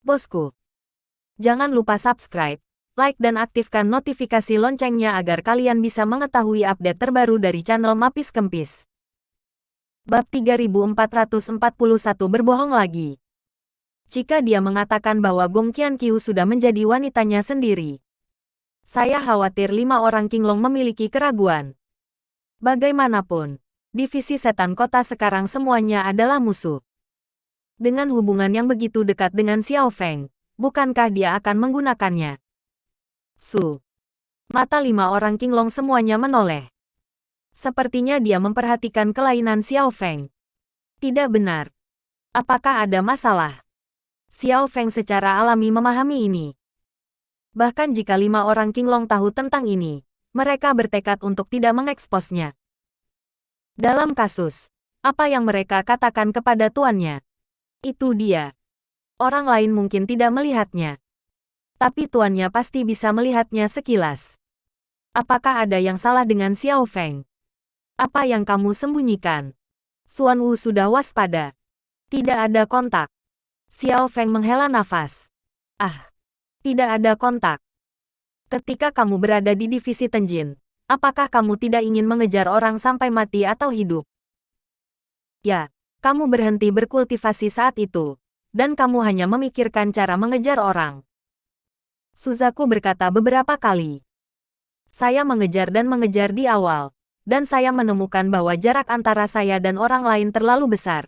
Bosku, jangan lupa subscribe, like dan aktifkan notifikasi loncengnya agar kalian bisa mengetahui update terbaru dari channel Mapis Kempis. Bab 3441 berbohong lagi. Jika dia mengatakan bahwa Gong Qianqiu sudah menjadi wanitanya sendiri, saya khawatir 5 orang Qinglong memiliki keraguan. Bagaimanapun, divisi setan kota sekarang semuanya adalah musuh. Dengan hubungan yang begitu dekat dengan Xiao Feng, bukankah dia akan menggunakannya? Mata 5 orang Qinglong semuanya menoleh. Sepertinya dia memperhatikan kelainan Xiao Feng. Tidak benar. Apakah ada masalah? Xiao Feng secara alami memahami ini. Bahkan jika 5 orang Qinglong tahu tentang ini, mereka bertekad untuk tidak mengeksposnya. Dalam kasus, apa yang mereka katakan kepada tuannya? Itu dia. Orang lain mungkin tidak melihatnya. Tapi tuannya pasti bisa melihatnya sekilas. Apakah ada yang salah dengan Xiao Feng? Apa yang kamu sembunyikan? Xuan Wu sudah waspada. Tidak ada kontak. Xiao Feng menghela nafas. Tidak ada kontak. Ketika kamu berada di divisi Tenjin, apakah kamu tidak ingin mengejar orang sampai mati atau hidup? Ya, kamu berhenti berkultivasi saat itu, dan kamu hanya memikirkan cara mengejar orang. Suzaku berkata beberapa kali. Saya mengejar dan mengejar di awal, dan saya menemukan bahwa jarak antara saya dan orang lain terlalu besar.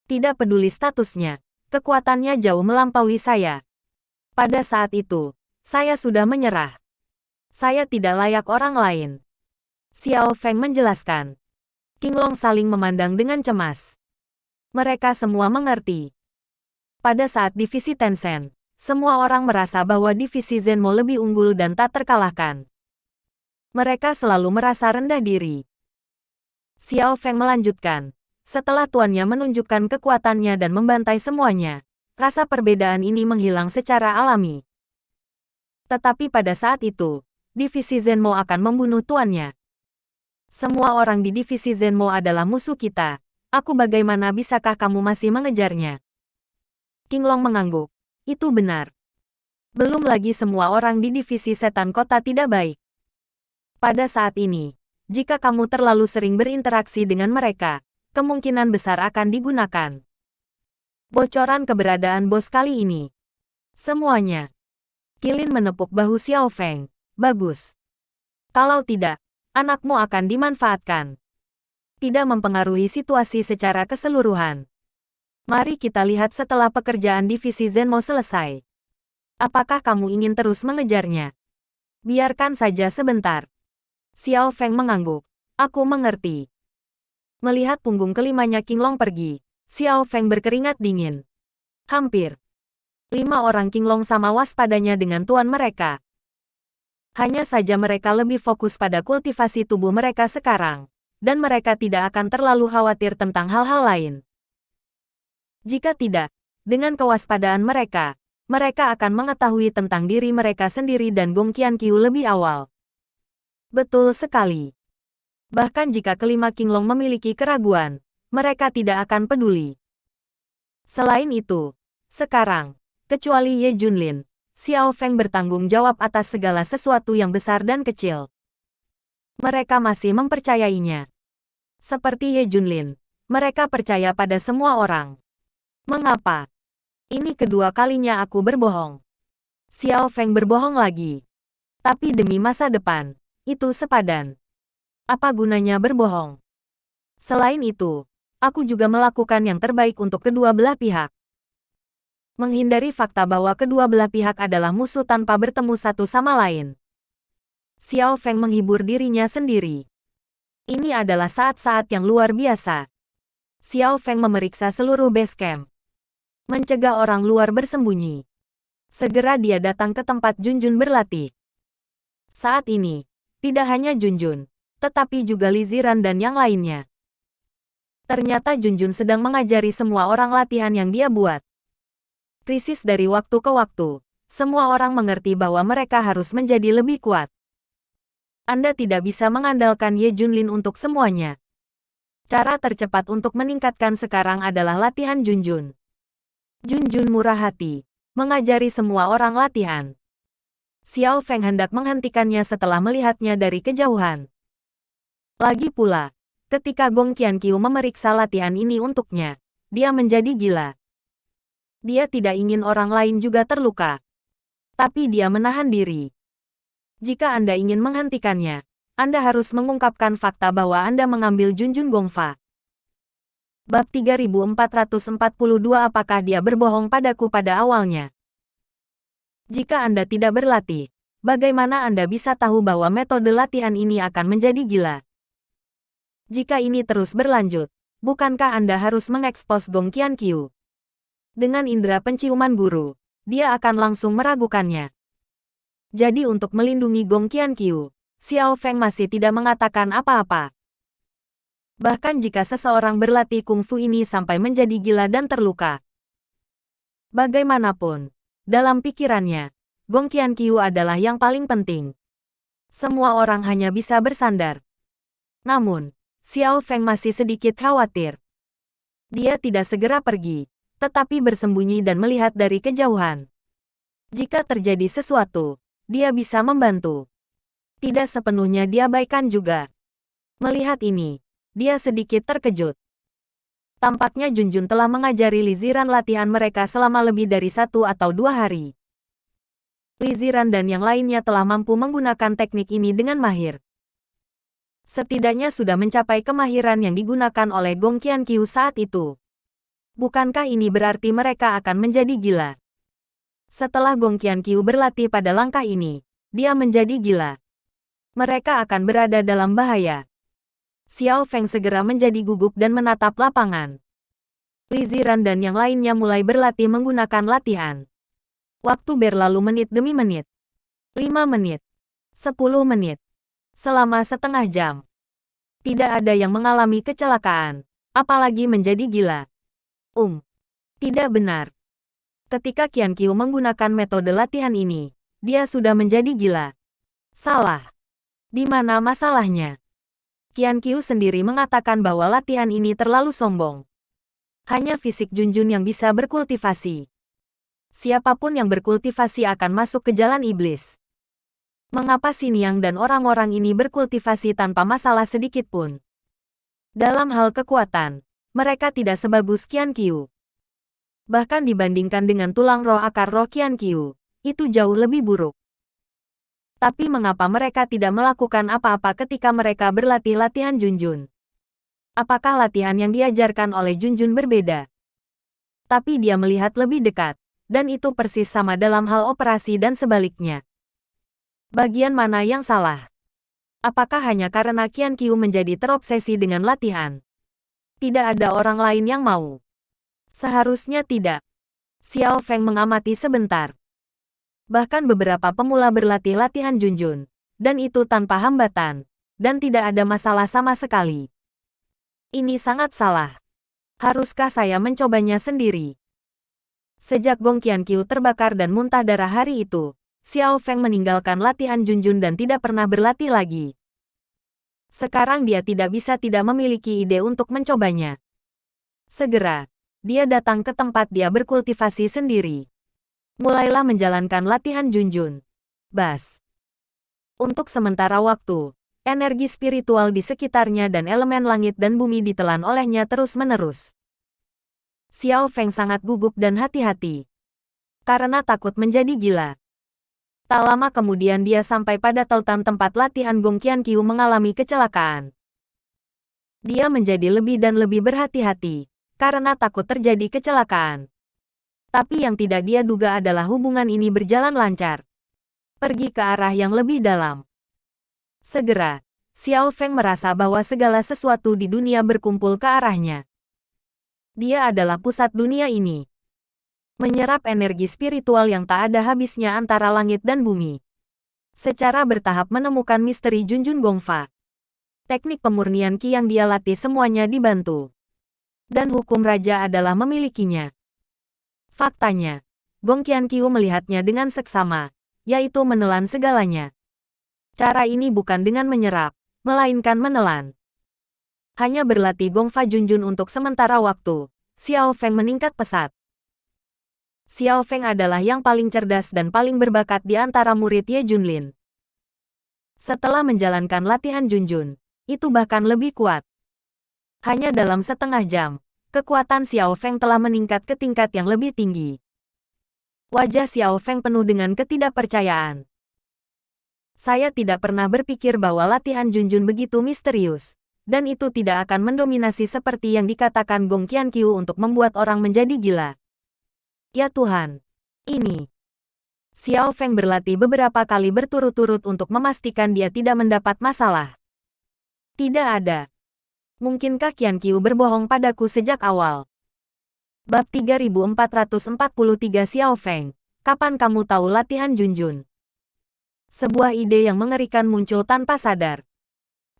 Tidak peduli statusnya, kekuatannya jauh melampaui saya. Pada saat itu, saya sudah menyerah. Saya tidak layak orang lain. Xiao Feng menjelaskan. Qinglong saling memandang dengan cemas. Mereka semua mengerti. Pada saat divisi Tencent, semua orang merasa bahwa divisi Zhenmo lebih unggul dan tak terkalahkan. Mereka selalu merasa rendah diri. Xiao Feng melanjutkan. Setelah tuannya menunjukkan kekuatannya dan membantai semuanya, rasa perbedaan ini menghilang secara alami. Tetapi pada saat itu, divisi Zhenmo akan membunuh tuannya. Semua orang di divisi Zhenmo adalah musuh kita. Aku bagaimana bisakah kamu masih mengejarnya? Qinglong mengangguk. Itu benar. Belum lagi semua orang di divisi setan kota tidak baik. Pada saat ini, jika kamu terlalu sering berinteraksi dengan mereka, kemungkinan besar akan digunakan. Bocoran keberadaan bos kali ini. Semuanya. Qilin menepuk bahu Xiao Feng. Bagus. Kalau tidak, anakmu akan dimanfaatkan. Tidak mempengaruhi situasi secara keseluruhan. Mari kita lihat setelah pekerjaan divisi Zhenmo selesai. Apakah kamu ingin terus mengejarnya? Biarkan saja sebentar. Xiao Feng mengangguk. Aku mengerti. Melihat punggung kelimanya Qinglong pergi, Xiao Feng berkeringat dingin. Hampir 5 orang Qinglong sama waspadanya dengan tuan mereka. Hanya saja mereka lebih fokus pada kultivasi tubuh mereka sekarang, dan mereka tidak akan terlalu khawatir tentang hal-hal lain. Jika tidak, dengan kewaspadaan mereka, mereka akan mengetahui tentang diri mereka sendiri dan Gong Qianqiu lebih awal. Betul sekali. Bahkan jika kelima Qinglong memiliki keraguan, mereka tidak akan peduli. Selain itu, sekarang, kecuali Ye Junlin, Xiao Feng bertanggung jawab atas segala sesuatu yang besar dan kecil. Mereka masih mempercayainya. Seperti Ye Junlin, mereka percaya pada semua orang. Mengapa? Ini kedua kalinya aku berbohong. Xiao Feng berbohong lagi. Tapi demi masa depan, itu sepadan. Apa gunanya berbohong? Selain itu, aku juga melakukan yang terbaik untuk kedua belah pihak. Menghindari fakta bahwa kedua belah pihak adalah musuh tanpa bertemu satu sama lain. Xiao Feng menghibur dirinya sendiri. Ini adalah saat-saat yang luar biasa. Xiao Feng memeriksa seluruh base camp. Mencegah orang luar bersembunyi. Segera dia datang ke tempat Junjun berlatih. Saat ini, tidak hanya Junjun, tetapi juga Li Ziran dan yang lainnya. Ternyata Junjun sedang mengajari semua orang latihan yang dia buat. Krisis dari waktu ke waktu, semua orang mengerti bahwa mereka harus menjadi lebih kuat. Anda tidak bisa mengandalkan Ye Junlin untuk semuanya. Cara tercepat untuk meningkatkan sekarang adalah latihan Junjun. Junjun murah hati, mengajari semua orang latihan. Xiao Feng hendak menghentikannya setelah melihatnya dari kejauhan. Lagi pula, ketika Gong Qianqiu memeriksa latihan ini untuknya, dia menjadi gila. Dia tidak ingin orang lain juga terluka. Tapi dia menahan diri. Jika Anda ingin menghentikannya, Anda harus mengungkapkan fakta bahwa Anda mengambil Junjun Gongfa. Bab 3442. Apakah dia berbohong padaku pada awalnya? Jika Anda tidak berlatih, bagaimana Anda bisa tahu bahwa metode latihan ini akan menjadi gila? Jika ini terus berlanjut, bukankah Anda harus mengekspos Gong Qianqiu? Dengan indera penciuman guru, dia akan langsung meragukannya. Jadi untuk melindungi Gong Qianqiu, Xiao Feng masih tidak mengatakan apa-apa. Bahkan jika seseorang berlatih kungfu ini sampai menjadi gila dan terluka. Bagaimanapun, dalam pikirannya, Gong Qianqiu adalah yang paling penting. Semua orang hanya bisa bersandar. Namun, Xiao Feng masih sedikit khawatir. Dia tidak segera pergi, tetapi bersembunyi dan melihat dari kejauhan. Jika terjadi sesuatu, dia bisa membantu. Tidak sepenuhnya diabaikan juga. Melihat ini, dia sedikit terkejut. Tampaknya Junjun telah mengajari Li Ziran latihan mereka selama lebih dari 1 atau 2 hari. Li Ziran dan yang lainnya telah mampu menggunakan teknik ini dengan mahir. Setidaknya sudah mencapai kemahiran yang digunakan oleh Gong Qianqiu saat itu. Bukankah ini berarti mereka akan menjadi gila? Setelah Gong Qianqiu berlatih pada langkah ini, dia menjadi gila. Mereka akan berada dalam bahaya. Xiao Feng segera menjadi gugup dan menatap lapangan. Li Ziran dan yang lainnya mulai berlatih menggunakan latihan. Waktu berlalu menit demi menit. 5 menit. 10 menit. Selama setengah jam. Tidak ada yang mengalami kecelakaan, apalagi menjadi gila. Tidak benar. Ketika Qianqiu menggunakan metode latihan ini, dia sudah menjadi gila. Salah. Di mana masalahnya? Qianqiu sendiri mengatakan bahwa latihan ini terlalu sombong. Hanya fisik Junjun yang bisa berkultivasi. Siapapun yang berkultivasi akan masuk ke jalan iblis. Mengapa Xiniang dan orang-orang ini berkultivasi tanpa masalah sedikit pun? Dalam hal kekuatan, mereka tidak sebagus Qianqiu. Bahkan dibandingkan dengan tulang roh akar roh Qianqiu, itu jauh lebih buruk. Tapi mengapa mereka tidak melakukan apa-apa ketika mereka berlatih latihan Junjun? Apakah latihan yang diajarkan oleh Junjun berbeda? Tapi dia melihat lebih dekat, dan itu persis sama dalam hal operasi dan sebaliknya. Bagian mana yang salah? Apakah hanya karena Qianqiu menjadi terobsesi dengan latihan? Tidak ada orang lain yang mau. Seharusnya tidak. Xiao Feng mengamati sebentar. Bahkan beberapa pemula berlatih latihan Junjun, dan itu tanpa hambatan, dan tidak ada masalah sama sekali. Ini sangat salah. Haruskah saya mencobanya sendiri? Sejak Gong Qianqiu terbakar dan muntah darah hari itu, Xiao Feng meninggalkan latihan Junjun dan tidak pernah berlatih lagi. Sekarang dia tidak bisa tidak memiliki ide untuk mencobanya. Segera, dia datang ke tempat dia berkultivasi sendiri. Mulailah menjalankan latihan Junjun. Bas. Untuk sementara waktu, energi spiritual di sekitarnya dan elemen langit dan bumi ditelan olehnya terus-menerus. Xiao Feng sangat gugup dan hati-hati. Karena takut menjadi gila. Tak lama kemudian dia sampai pada tautan tempat latihan Gong Qianqiu mengalami kecelakaan. Dia menjadi lebih dan lebih berhati-hati, karena takut terjadi kecelakaan. Tapi yang tidak dia duga adalah hubungan ini berjalan lancar. Pergi ke arah yang lebih dalam. Segera, Xiao Feng merasa bahwa segala sesuatu di dunia berkumpul ke arahnya. Dia adalah pusat dunia ini. Menyerap energi spiritual yang tak ada habisnya antara langit dan bumi. Secara bertahap menemukan misteri Junjun Gongfa. Teknik pemurnian Qi yang dia latih semuanya dibantu. Dan hukum raja adalah memilikinya. Faktanya, Gong Qianqiu melihatnya dengan seksama, yaitu menelan segalanya. Cara ini bukan dengan menyerap, melainkan menelan. Hanya berlatih Gongfa Junjun untuk sementara waktu, Xiao Feng meningkat pesat. Xiao Feng adalah yang paling cerdas dan paling berbakat di antara murid Ye Junlin. Setelah menjalankan latihan Junjun, itu bahkan lebih kuat. Hanya dalam setengah jam, kekuatan Xiao Feng telah meningkat ke tingkat yang lebih tinggi. Wajah Xiao Feng penuh dengan ketidakpercayaan. Saya tidak pernah berpikir bahwa latihan Junjun begitu misterius, dan itu tidak akan mendominasi seperti yang dikatakan Gong Qianqiu untuk membuat orang menjadi gila. Ya Tuhan, ini. Xiao Feng berlatih beberapa kali berturut-turut untuk memastikan dia tidak mendapat masalah. Tidak ada. Mungkinkah Qianqiu berbohong padaku sejak awal? Bab 3443 Xiao Feng, kapan kamu tahu latihan Junjun? Sebuah ide yang mengerikan muncul tanpa sadar.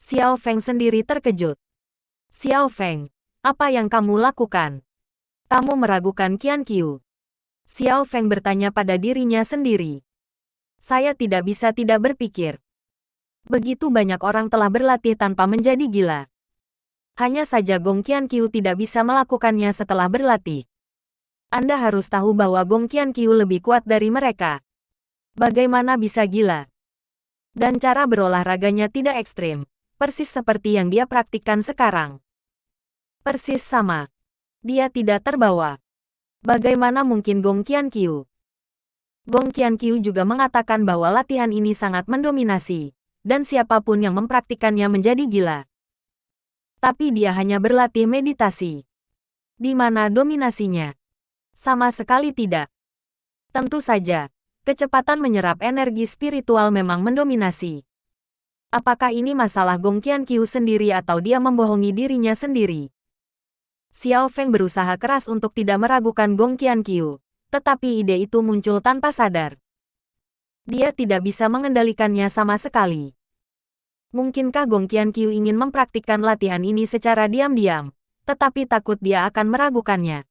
Xiao Feng sendiri terkejut. Xiao Feng, apa yang kamu lakukan? Kamu meragukan Qianqiu? Xiao Feng bertanya pada dirinya sendiri. Saya tidak bisa tidak berpikir. Begitu banyak orang telah berlatih tanpa menjadi gila. Hanya saja Gong Qianqiu tidak bisa melakukannya setelah berlatih. Anda harus tahu bahwa Gong Qianqiu lebih kuat dari mereka. Bagaimana bisa gila? Dan cara berolahraganya tidak ekstrim, persis seperti yang dia praktikkan sekarang. Persis sama. Dia tidak terbawa. Bagaimana mungkin Gong Qianqiu? Gong Qianqiu juga mengatakan bahwa latihan ini sangat mendominasi, dan siapapun yang mempraktikannya menjadi gila. Tapi dia hanya berlatih meditasi. Di mana dominasinya? Sama sekali tidak. Tentu saja, kecepatan menyerap energi spiritual memang mendominasi. Apakah ini masalah Gong Qianqiu sendiri atau dia membohongi dirinya sendiri? Xiao Feng berusaha keras untuk tidak meragukan Gong Qianqiu, tetapi ide itu muncul tanpa sadar. Dia tidak bisa mengendalikannya sama sekali. Mungkinkah Gong Qianqiu ingin mempraktikkan latihan ini secara diam-diam, tetapi takut dia akan meragukannya.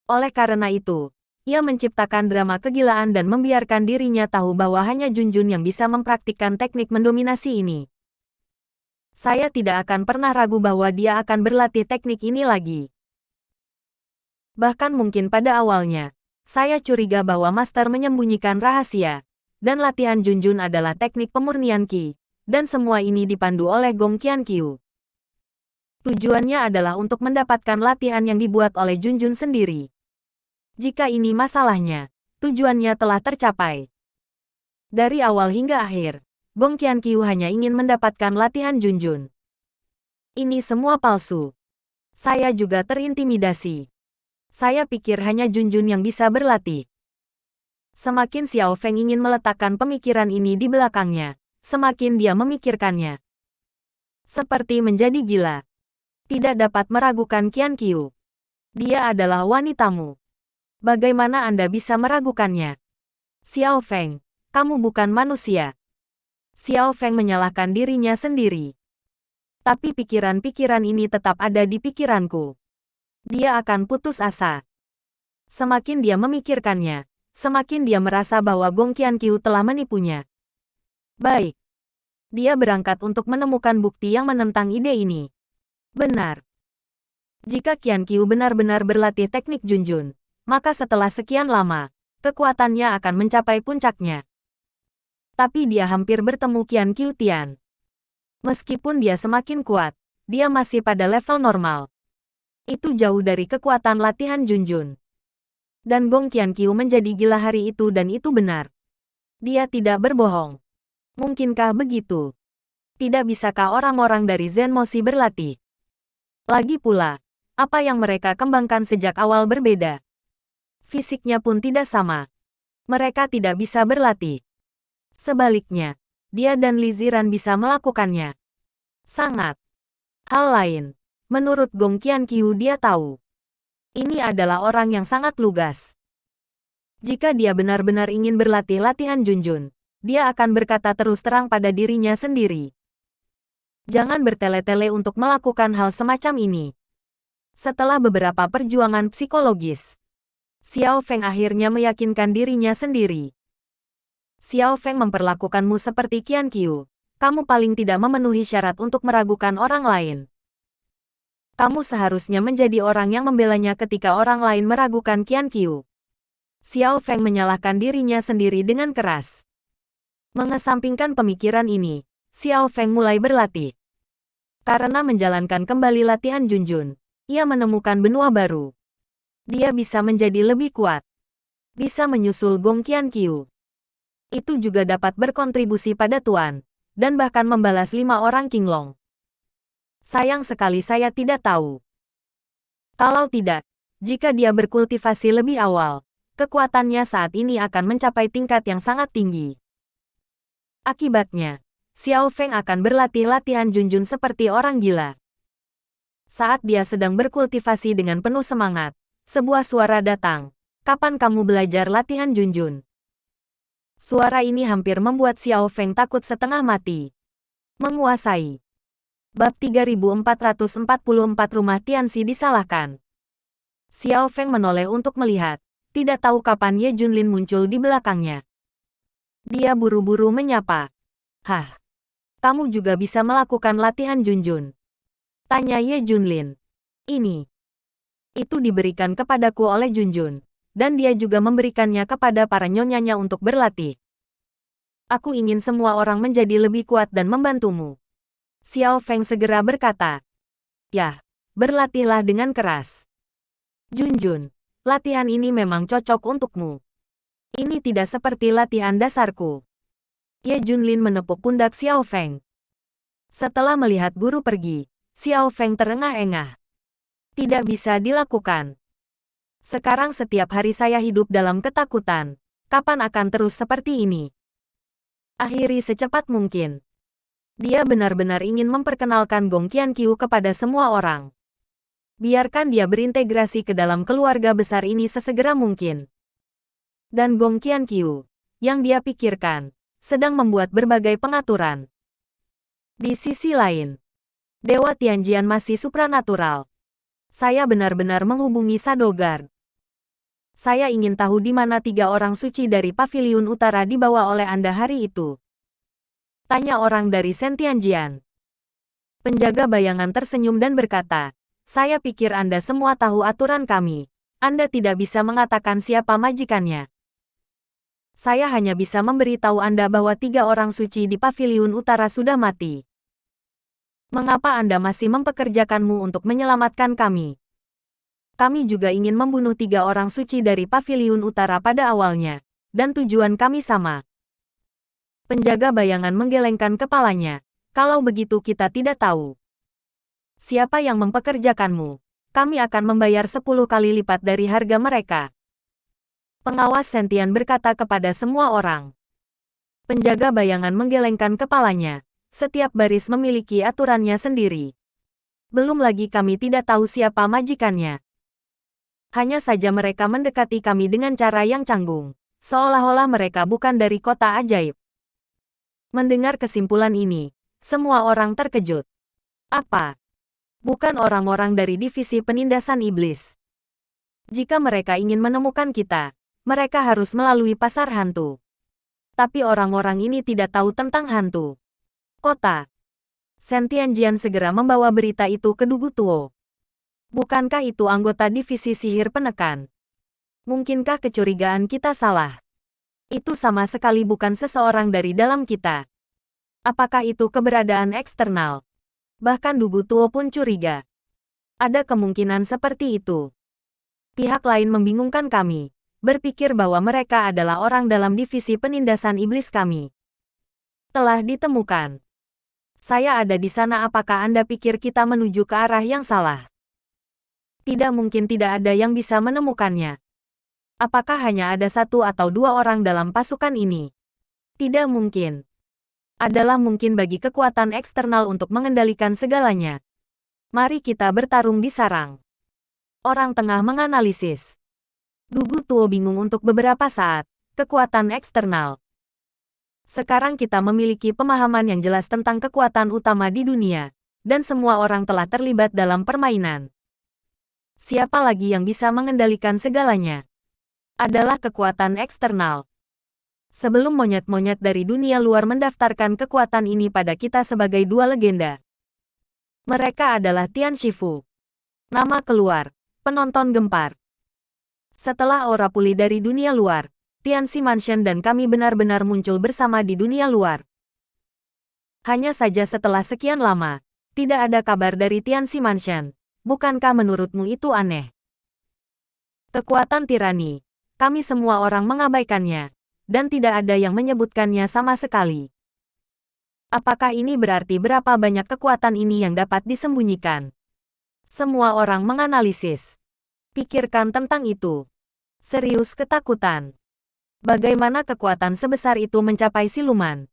Oleh karena itu, ia menciptakan drama kegilaan dan membiarkan dirinya tahu bahwa hanya Junjun yang bisa mempraktikkan teknik mendominasi ini. Saya tidak akan pernah ragu bahwa dia akan berlatih teknik ini lagi. Bahkan mungkin pada awalnya, saya curiga bahwa Master menyembunyikan rahasia, dan latihan Junjun adalah teknik pemurnian Qi, dan semua ini dipandu oleh Gong Qianqiu. Tujuannya adalah untuk mendapatkan latihan yang dibuat oleh Junjun sendiri. Jika ini masalahnya, tujuannya telah tercapai. Dari awal hingga akhir, Gong Qianqiu hanya ingin mendapatkan latihan Junjun. Ini semua palsu. Saya juga terintimidasi. Saya pikir hanya Junjun yang bisa berlatih. Semakin Xiao Feng ingin meletakkan pemikiran ini di belakangnya, semakin dia memikirkannya. Seperti menjadi gila. Tidak dapat meragukan Qianqiu. Dia adalah wanitamu. Bagaimana Anda bisa meragukannya? Xiao Feng, kamu bukan manusia. Xiao Feng menyalahkan dirinya sendiri. Tapi pikiran-pikiran ini tetap ada di pikiranku. Dia akan putus asa. Semakin dia memikirkannya, semakin dia merasa bahwa Gong Qianqiu telah menipunya. Baik. Dia berangkat untuk menemukan bukti yang menentang ide ini. Benar. Jika Qianqiu benar-benar berlatih teknik Junjun, maka setelah sekian lama, kekuatannya akan mencapai puncaknya. Tapi dia hampir bertemu Qianqiu Tian. Meskipun dia semakin kuat, dia masih pada level normal. Itu jauh dari kekuatan latihan Junjun. Dan Gong Qianqiu menjadi gila hari itu dan itu benar. Dia tidak berbohong. Mungkinkah begitu? Tidak bisakah orang-orang dari Zen Moshi berlatih? Lagi pula, apa yang mereka kembangkan sejak awal berbeda. Fisiknya pun tidak sama. Mereka tidak bisa berlatih. Sebaliknya, dia dan Li Ziran bisa melakukannya. Sangat. Hal lain, menurut Gong Qianqiu dia tahu. Ini adalah orang yang sangat lugas. Jika dia benar-benar ingin berlatih latihan Junjun, dia akan berkata terus terang pada dirinya sendiri. Jangan bertele-tele untuk melakukan hal semacam ini. Setelah beberapa perjuangan psikologis, Xiao Feng akhirnya meyakinkan dirinya sendiri. Xiao Feng memperlakukanmu seperti Qianqiu. Kamu paling tidak memenuhi syarat untuk meragukan orang lain. Kamu seharusnya menjadi orang yang membelanya ketika orang lain meragukan Qianqiu. Xiao Feng menyalahkan dirinya sendiri dengan keras. Mengesampingkan pemikiran ini, Xiao Feng mulai berlatih. Karena menjalankan kembali latihan Junjun, ia menemukan benua baru. Dia bisa menjadi lebih kuat. Bisa menyusul Gong Qianqiu. Itu juga dapat berkontribusi pada Tuan, dan bahkan membalas 5 orang Qinglong. Sayang sekali saya tidak tahu. Kalau tidak, jika dia berkultivasi lebih awal, kekuatannya saat ini akan mencapai tingkat yang sangat tinggi. Akibatnya, Xiao Feng akan berlatih latihan Junjun seperti orang gila. Saat dia sedang berkultivasi dengan penuh semangat, sebuah suara datang. Kapan kamu belajar latihan Junjun? Suara ini hampir membuat Xiao Feng takut setengah mati. Menguasai. Bab 3444 Rumah Tianxi disalahkan. Xiao Feng menoleh untuk melihat. Tidak tahu kapan Ye Junlin muncul di belakangnya. Dia buru-buru menyapa. Hah? Kamu juga bisa melakukan latihan Junjun? Tanya Ye Junlin. Ini. Itu diberikan kepadaku oleh Junjun. Dan dia juga memberikannya kepada para nyonyanya untuk berlatih. Aku ingin semua orang menjadi lebih kuat dan membantumu. Xiao Feng segera berkata. Ya, berlatihlah dengan keras. Junjun, latihan ini memang cocok untukmu. Ini tidak seperti latihan dasarku. Ye Junlin menepuk pundak Xiao Feng. Setelah melihat guru pergi, Xiao Feng terengah-engah. Tidak bisa dilakukan. Sekarang setiap hari saya hidup dalam ketakutan. Kapan akan terus seperti ini? Akhiri secepat mungkin. Dia benar-benar ingin memperkenalkan Gong Qianqiu kepada semua orang. Biarkan dia berintegrasi ke dalam keluarga besar ini sesegera mungkin. Dan Gong Qianqiu, yang dia pikirkan, sedang membuat berbagai pengaturan. Di sisi lain, Dewa Tianjian masih supranatural. Saya benar-benar menghubungi Shadowguard. Saya ingin tahu di mana 3 orang suci dari Paviliun Utara dibawa oleh Anda hari itu. Tanya orang dari Sentianjian. Penjaga bayangan tersenyum dan berkata, saya pikir Anda semua tahu aturan kami. Anda tidak bisa mengatakan siapa majikannya. Saya hanya bisa memberitahu Anda bahwa 3 orang suci di Paviliun Utara sudah mati. Mengapa Anda masih mempekerjakanmu untuk menyelamatkan kami? Kami juga ingin membunuh 3 orang suci dari Paviliun Utara pada awalnya, dan tujuan kami sama. Penjaga bayangan menggelengkan kepalanya. Kalau begitu kita tidak tahu. Siapa yang mempekerjakanmu? Kami akan membayar 10 kali lipat dari harga mereka. Pengawas Sentian berkata kepada semua orang. Penjaga bayangan menggelengkan kepalanya. Setiap baris memiliki aturannya sendiri. Belum lagi kami tidak tahu siapa majikannya. Hanya saja mereka mendekati kami dengan cara yang canggung. Seolah-olah mereka bukan dari kota ajaib. Mendengar kesimpulan ini, semua orang terkejut. Apa? Bukan orang-orang dari divisi penindasan iblis. Jika mereka ingin menemukan kita, mereka harus melalui pasar hantu. Tapi orang-orang ini tidak tahu tentang hantu. Kota. Sentianjian segera membawa berita itu ke Dugu Tuo. Bukankah itu anggota divisi sihir penekan? Mungkinkah kecurigaan kita salah? Itu sama sekali bukan seseorang dari dalam kita. Apakah itu keberadaan eksternal? Bahkan Dugu Tuo pun curiga. Ada kemungkinan seperti itu. Pihak lain membingungkan kami. Berpikir bahwa mereka adalah orang dalam divisi penindasan iblis kami. Telah ditemukan. Saya ada di sana. Apakah Anda pikir kita menuju ke arah yang salah? Tidak mungkin tidak ada yang bisa menemukannya. Apakah hanya ada 1 atau 2 orang dalam pasukan ini? Tidak mungkin. Adalah mungkin bagi kekuatan eksternal untuk mengendalikan segalanya. Mari kita bertarung di sarang. Orang tengah menganalisis. Dugu Tuo bingung untuk beberapa saat. Kekuatan eksternal. Sekarang kita memiliki pemahaman yang jelas tentang kekuatan utama di dunia. Dan semua orang telah terlibat dalam permainan. Siapa lagi yang bisa mengendalikan segalanya? Adalah kekuatan eksternal. Sebelum monyet-monyet dari dunia luar mendaftarkan kekuatan ini pada kita sebagai 2 legenda. Mereka adalah Tian Shifu. Nama keluar. Penonton gempar. Setelah aura pulih dari dunia luar, Tianxi Mansion dan kami benar-benar muncul bersama di dunia luar. Hanya saja setelah sekian lama, tidak ada kabar dari Tianxi Mansion. Bukankah menurutmu itu aneh? Kekuatan tirani. Kami semua orang mengabaikannya, dan tidak ada yang menyebutkannya sama sekali. Apakah ini berarti berapa banyak kekuatan ini yang dapat disembunyikan? Semua orang menganalisis. Pikirkan tentang itu. Serius ketakutan. Bagaimana kekuatan sebesar itu mencapai siluman?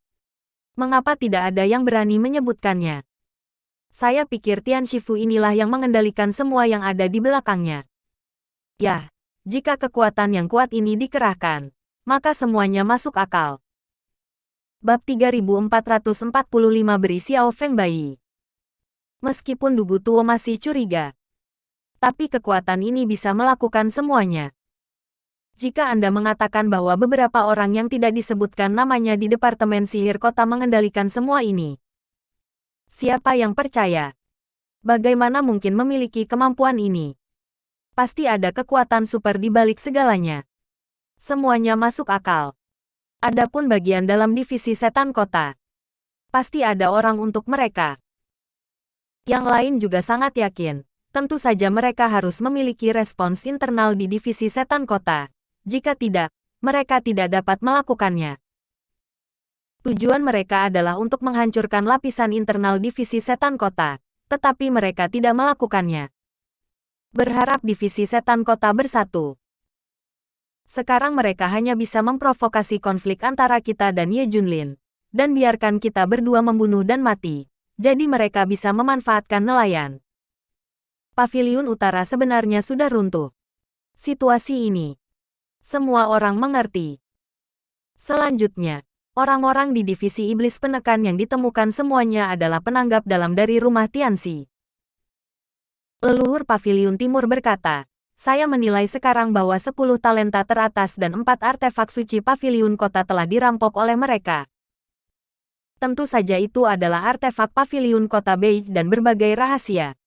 Mengapa tidak ada yang berani menyebutkannya? Saya pikir Tian Shifu inilah yang mengendalikan semua yang ada di belakangnya. Ya, jika kekuatan yang kuat ini dikerahkan, maka semuanya masuk akal. Bab 3445 beri Xiao Feng bayi. Meskipun Dugu Tuo masih curiga, tapi kekuatan ini bisa melakukan semuanya. Jika Anda mengatakan bahwa beberapa orang yang tidak disebutkan namanya di Departemen Sihir Kota mengendalikan semua ini, siapa yang percaya? Bagaimana mungkin memiliki kemampuan ini? Pasti ada kekuatan super di balik segalanya. Semuanya masuk akal. Adapun bagian dalam divisi setan kota, pasti ada orang untuk mereka. Yang lain juga sangat yakin, tentu saja mereka harus memiliki respons internal di divisi setan kota. Jika tidak, mereka tidak dapat melakukannya. Tujuan mereka adalah untuk menghancurkan lapisan internal divisi setan kota, tetapi mereka tidak melakukannya. Berharap divisi setan kota bersatu. Sekarang mereka hanya bisa memprovokasi konflik antara kita dan Ye Junlin, dan biarkan kita berdua membunuh dan mati, jadi mereka bisa memanfaatkan nelayan. Paviliun Utara sebenarnya sudah runtuh. Situasi ini, semua orang mengerti. Selanjutnya, orang-orang di divisi iblis penekan yang ditemukan semuanya adalah penanggap dalam dari rumah Tianxi. Leluhur Paviliun Timur berkata, saya menilai sekarang bahwa 10 talenta teratas dan 4 artefak suci Paviliun Kota telah dirampok oleh mereka. Tentu saja itu adalah artefak Paviliun Kota Beige dan berbagai rahasia.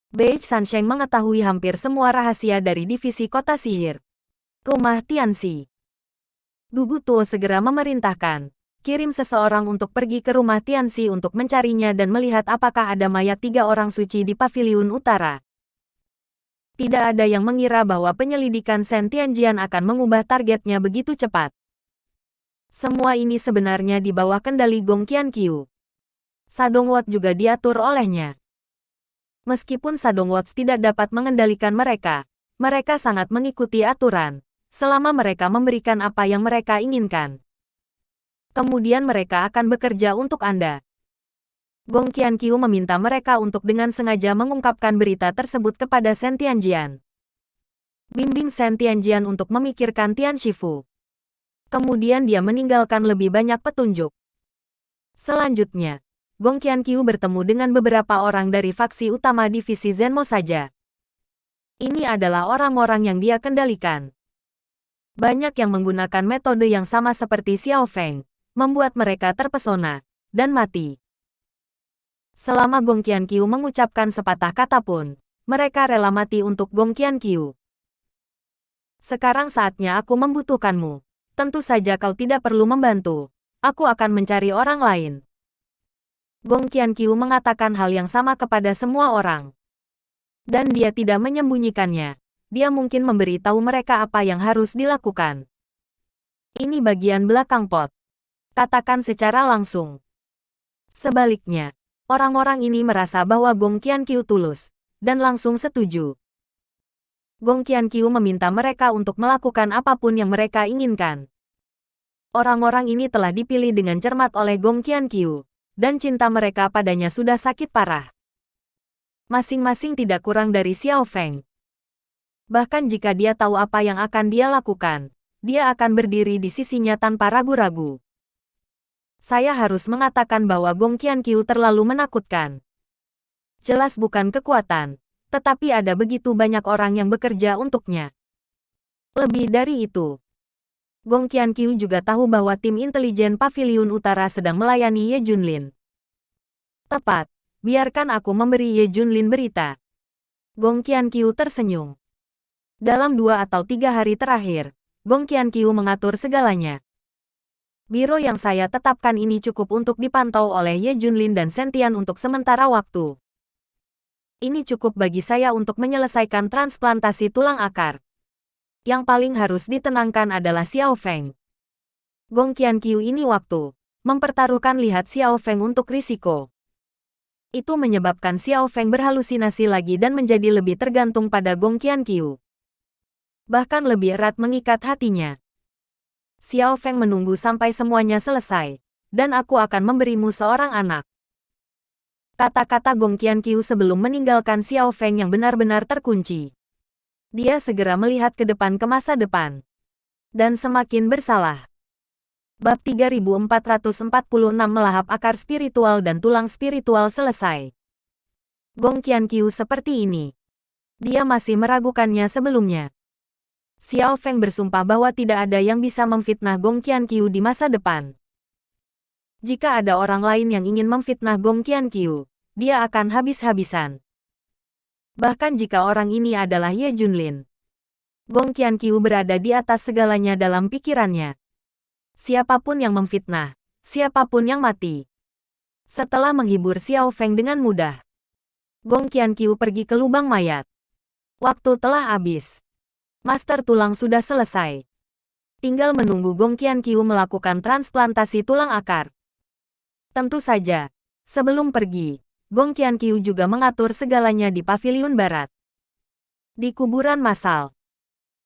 Beige Sansheng mengetahui hampir semua rahasia dari divisi Kota Sihir. Rumah Tianxi. Dugu Tuo segera memerintahkan, kirim seseorang untuk pergi ke rumah Tianxi untuk mencarinya dan melihat apakah ada mayat 3 orang suci di Paviliun Utara. Tidak ada yang mengira bahwa penyelidikan Shen Tianjian akan mengubah targetnya begitu cepat. Semua ini sebenarnya di bawah kendali Gong Qianqiu. Sadongwot juga diatur olehnya. Meskipun Sadongwot tidak dapat mengendalikan mereka, mereka sangat mengikuti aturan. Selama mereka memberikan apa yang mereka inginkan, kemudian mereka akan bekerja untuk Anda. Gong Qianqiu meminta mereka untuk dengan sengaja mengungkapkan berita tersebut kepada Shen Tianjian. Bimbing Shen Tianjian untuk memikirkan Tian Shifu. Kemudian dia meninggalkan lebih banyak petunjuk. Selanjutnya, Gong Qianqiu bertemu dengan beberapa orang dari faksi utama divisi Zenmo saja. Ini adalah orang-orang yang dia kendalikan. Banyak yang menggunakan metode yang sama seperti Xiao Feng, membuat mereka terpesona, dan mati. Selama Gong Qianqiu mengucapkan sepatah kata pun, mereka rela mati untuk Gong Qianqiu. Sekarang saatnya aku membutuhkanmu. Tentu saja kau tidak perlu membantu. Aku akan mencari orang lain. Gong Qianqiu mengatakan hal yang sama kepada semua orang. Dan dia tidak menyembunyikannya. Dia mungkin memberitahu mereka apa yang harus dilakukan. Ini bagian belakang pot. Katakan secara langsung. Sebaliknya, orang-orang ini merasa bahwa Gong Qianqiu tulus, dan langsung setuju. Gong Qianqiu meminta mereka untuk melakukan apapun yang mereka inginkan. Orang-orang ini telah dipilih dengan cermat oleh Gong Qianqiu, dan cinta mereka padanya sudah sakit parah. Masing-masing tidak kurang dari Xiao Feng. Bahkan jika dia tahu apa yang akan dia lakukan, dia akan berdiri di sisinya tanpa ragu-ragu. Saya harus mengatakan bahwa Gong Qianqiu terlalu menakutkan. Jelas bukan kekuatan, tetapi ada begitu banyak orang yang bekerja untuknya. Lebih dari itu, Gong Qianqiu juga tahu bahwa tim intelijen Paviliun Utara sedang melayani Ye Junlin. Tepat, biarkan aku memberi Ye Junlin berita. Gong Qianqiu tersenyum. Dalam 2 atau 3 hari terakhir, Gong Qianqiu mengatur segalanya. Biro yang saya tetapkan ini cukup untuk dipantau oleh Ye Junlin dan Sentian untuk sementara waktu. Ini cukup bagi saya untuk menyelesaikan transplantasi tulang akar. Yang paling harus ditenangkan adalah Xiao Feng. Gong Qianqiu ini waktu mempertaruhkan lihat Xiao Feng untuk risiko. Itu menyebabkan Xiao Feng berhalusinasi lagi dan menjadi lebih tergantung pada Gong Qianqiu. Bahkan lebih erat mengikat hatinya. Xiao Feng menunggu sampai semuanya selesai, dan aku akan memberimu seorang anak. Kata-kata Gong Qianqiu sebelum meninggalkan Xiao Feng yang benar-benar terkunci. Dia segera melihat ke depan ke masa depan. Dan semakin bersalah. Bab 3446 melahap akar spiritual dan tulang spiritual selesai. Gong Qianqiu seperti ini. Dia masih meragukannya sebelumnya. Xiao Feng bersumpah bahwa tidak ada yang bisa memfitnah Gong Qianqiu di masa depan. Jika ada orang lain yang ingin memfitnah Gong Qianqiu, dia akan habis-habisan. Bahkan jika orang ini adalah Ye Junlin. Gong Qianqiu berada di atas segalanya dalam pikirannya. Siapapun yang memfitnah, siapapun yang mati. Setelah menghibur Xiao Feng dengan mudah, Gong Qianqiu pergi ke lubang mayat. Waktu telah habis. Master tulang sudah selesai. Tinggal menunggu Gong Qianqiu melakukan transplantasi tulang akar. Tentu saja, sebelum pergi, Gong Qianqiu juga mengatur segalanya di paviliun barat. Di kuburan massal,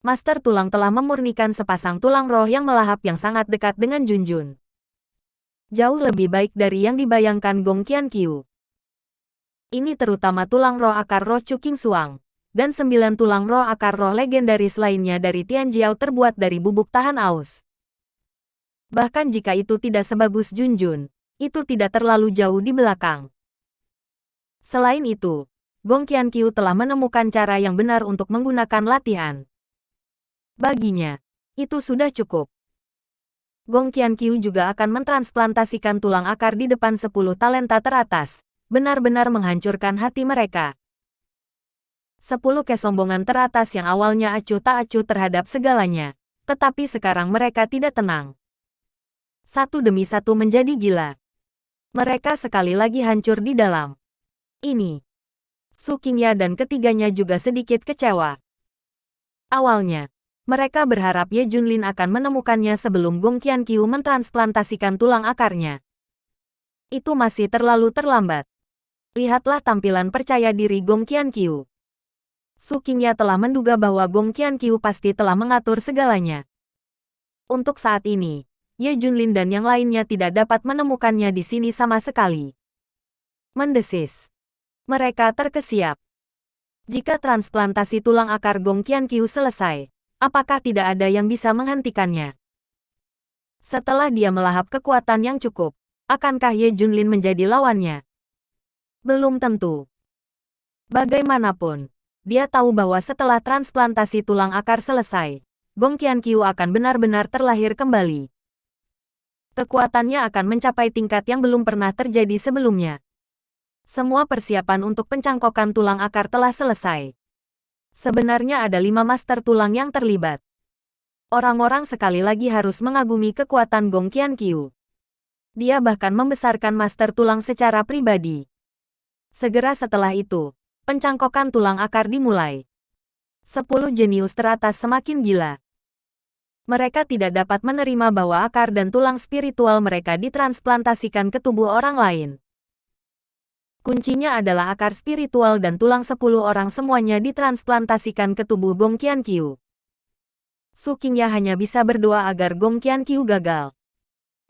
Master tulang telah memurnikan sepasang tulang roh yang melahap yang sangat dekat dengan Junjun. Jauh lebih baik dari yang dibayangkan Gong Qianqiu. Ini terutama tulang roh akar roh Chu Qingxuang, dan 9 tulang roh akar roh legendaris lainnya dari Tianjiao terbuat dari bubuk tahan aus. Bahkan jika itu tidak sebagus Junjun, itu tidak terlalu jauh di belakang. Selain itu, Gong Qianqiu telah menemukan cara yang benar untuk menggunakan latihan. Baginya, itu sudah cukup. Gong Qianqiu juga akan mentransplantasikan tulang akar di depan 10 talenta teratas, benar-benar menghancurkan hati mereka. 10 kesombongan teratas yang awalnya acuh tak acuh terhadap segalanya, tetapi sekarang mereka tidak tenang. Satu demi satu menjadi gila. Mereka sekali lagi hancur di dalam. Ini. Su Qingya dan ketiganya juga sedikit kecewa. Awalnya, mereka berharap Ye Junlin akan menemukannya sebelum Gong Qianqiu mentransplantasikan tulang akarnya. Itu masih terlalu terlambat. Lihatlah tampilan percaya diri Gong Qianqiu. Su Qingya telah menduga bahwa Gong Qianqiu pasti telah mengatur segalanya. Untuk saat ini, Ye Junlin dan yang lainnya tidak dapat menemukannya di sini sama sekali. Mendesis. Mereka terkesiap. Jika transplantasi tulang akar Gong Qianqiu selesai, apakah tidak ada yang bisa menghentikannya? Setelah dia melahap kekuatan yang cukup, akankah Ye Junlin menjadi lawannya? Belum tentu. Bagaimanapun, dia tahu bahwa setelah transplantasi tulang akar selesai, Gong Qianqiu akan benar-benar terlahir kembali. Kekuatannya akan mencapai tingkat yang belum pernah terjadi sebelumnya. Semua persiapan untuk pencangkokan tulang akar telah selesai. Sebenarnya ada 5 master tulang yang terlibat. Orang-orang sekali lagi harus mengagumi kekuatan Gong Qianqiu. Dia bahkan membesarkan master tulang secara pribadi. Segera setelah itu, pencangkokan tulang akar dimulai. 10 jenius teratas semakin gila. Mereka tidak dapat menerima bahwa akar dan tulang spiritual mereka ditransplantasikan ke tubuh orang lain. Kuncinya adalah akar spiritual dan tulang 10 orang semuanya ditransplantasikan ke tubuh Gong Qianqiu. Su Qingya hanya bisa berdoa agar Gong Qianqiu gagal.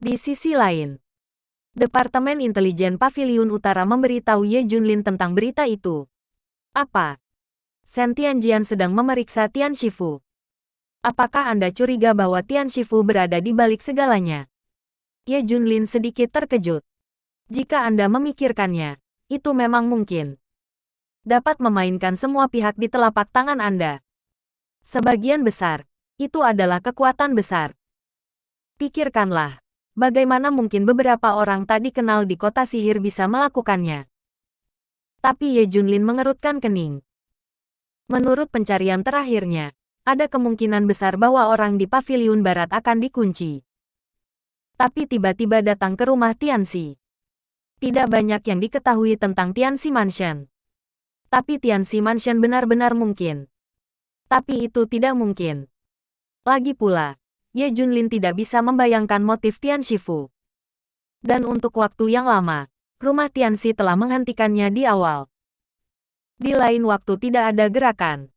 Di sisi lain, Departemen Intelijen Paviliun Utara memberitahu Ye Junlin tentang berita itu. Apa? Shen Tianjian sedang memeriksa Tian Shifu. Apakah Anda curiga bahwa Tian Shifu berada di balik segalanya? Ye Junlin sedikit terkejut. Jika Anda memikirkannya, itu memang mungkin. Dapat memainkan semua pihak di telapak tangan Anda. Sebagian besar, itu adalah kekuatan besar. Pikirkanlah, bagaimana mungkin beberapa orang tak dikenal di kota sihir bisa melakukannya. Tapi Ye Junlin mengerutkan kening. Menurut pencarian terakhirnya, ada kemungkinan besar bahwa orang di Paviliun Barat akan dikunci. Tapi tiba-tiba datang ke rumah Tianxi. Tidak banyak yang diketahui tentang Tianxi Mansion. Tapi Tianxi Mansion benar-benar mungkin. Tapi itu tidak mungkin. Lagi pula, Ye Junlin tidak bisa membayangkan motif Tianxi Fu. Dan untuk waktu yang lama, rumah Tianxi telah menghentikannya di awal. Di lain waktu tidak ada gerakan.